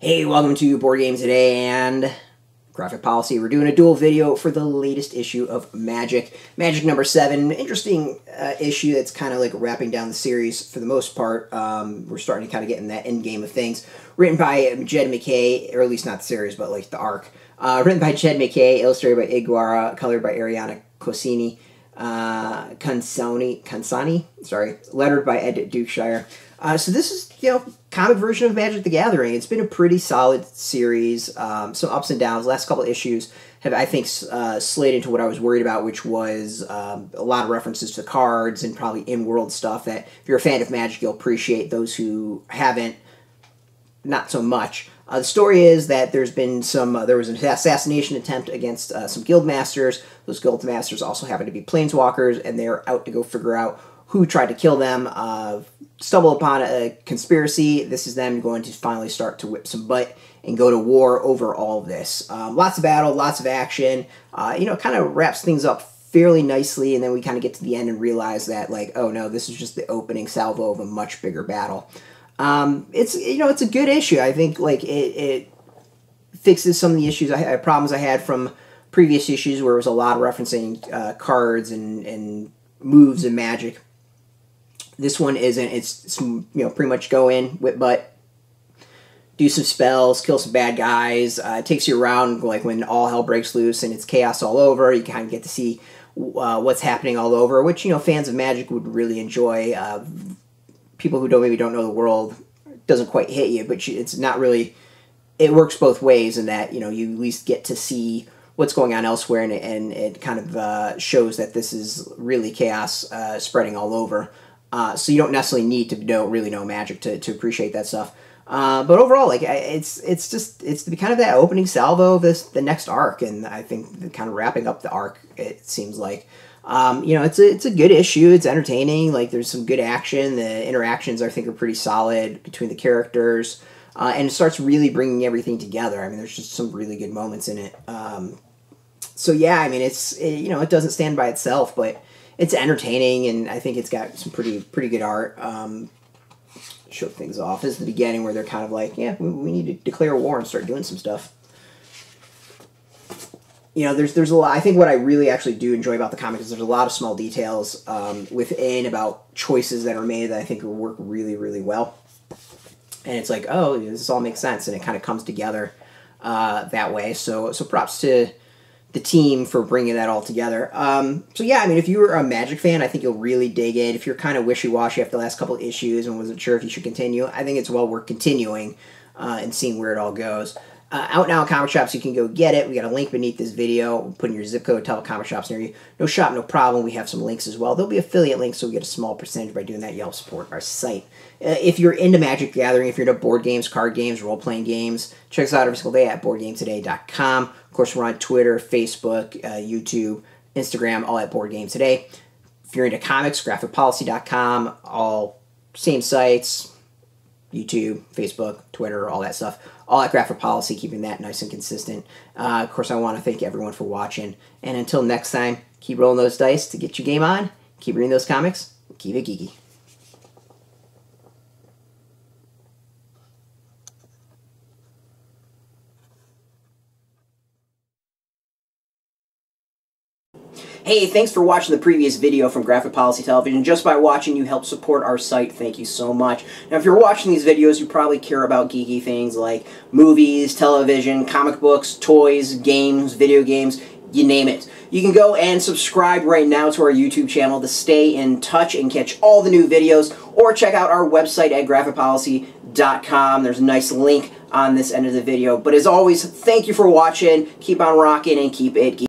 Hey, welcome to Board Game Today and Graphic Policy. We're doing a dual video for the latest issue of Magic. Magic number 7, interesting issue that's kind of like wrapping down the series for the most part. We're starting to kind of get in that end game of things. Written by Jed MacKay, or at least not the series, but like the arc. Written by Jed MacKay, illustrated by Guara, colored by Arianna, Consonni, sorry, lettered by Ed Dukeshire. So this is, comic version of Magic the Gathering. It's been a pretty solid series, some ups and downs. Last couple issues have, I think, slid into what I was worried about, which was a lot of references to cards and probably in-world stuff that, if you're a fan of Magic, you'll appreciate. Those who haven't, not so much. The story is that there's been there was an assassination attempt against some guild masters. Those guild masters also happen to be planeswalkers, and they're out to go figure out who tried to kill them. Stumble upon a conspiracy. This is them going to finally start to whip some butt and go to war over all of this. Lots of battle, lots of action. Kind of wraps things up fairly nicely, and then we kind of get to the end and realize that, like, oh no, this is just the opening salvo of a much bigger battle. It's a good issue. I think like it fixes some of the issues problems I had from previous issues where it was a lot of referencing cards and moves in Magic. This one isn't. It's pretty much go in, whip butt, do some spells, kill some bad guys. It takes you around like when all hell breaks loose and it's chaos all over. You kind of get to see what's happening all over, which fans of Magic would really enjoy. People who maybe don't know the world, doesn't quite hit you, but it's not really. It works both ways in that you at least get to see what's going on elsewhere, and it kind of shows that this is really chaos spreading all over. So you don't necessarily need to really know Magic to appreciate that stuff. But overall, like it's kind of that opening salvo of the next arc, and I think kind of wrapping up the arc. It seems like. It's a good issue. It's entertaining. Like there's some good action. The interactions I think are pretty solid between the characters, and it starts really bringing everything together. I mean, there's just some really good moments in it. So yeah, I mean, it doesn't stand by itself, but it's entertaining, and I think it's got some pretty good art. Show things off. This is the beginning where they're kind of like, yeah, we need to declare war and start doing some stuff. There's a lot. I think what I really actually do enjoy about the comic is there's a lot of small details within about choices that are made that I think will work really, really well. And it's like, oh, this all makes sense, and it kind of comes together that way. So props to the team for bringing that all together. So yeah, I mean, if you were a Magic fan, I think you'll really dig it. If you're kind of wishy-washy after the last couple of issues and wasn't sure if you should continue, I think it's well worth continuing and seeing where it all goes. Out now in comic shops, you can go get it. We got a link beneath this video. Put in your zip code, tell comic shops near you. No shop, no problem. We have some links as well. There'll be affiliate links, so we get a small percentage by doing that. You help support our site. If you're into Magic Gathering, if you're into board games, card games, role-playing games, check us out every single day at BoardGameToday.com. Of course, we're on Twitter, Facebook, YouTube, Instagram, all at Board Game Today. If you're into comics, GraphicPolicy.com, all same sites. YouTube, Facebook, Twitter, all that stuff. All at Graphic Policy, keeping that nice and consistent. Of course, I want to thank everyone for watching. And until next time, keep rolling those dice to get your game on. Keep reading those comics. Keep it geeky. Hey, thanks for watching the previous video from Graphic Policy Television. Just by watching, you help support our site. Thank you so much. Now, if you're watching these videos, you probably care about geeky things like movies, television, comic books, toys, games, video games, you name it. You can go and subscribe right now to our YouTube channel to stay in touch and catch all the new videos, or check out our website at GraphicPolicy.com. There's a nice link on this end of the video. But as always, thank you for watching. Keep on rocking and keep it geeky.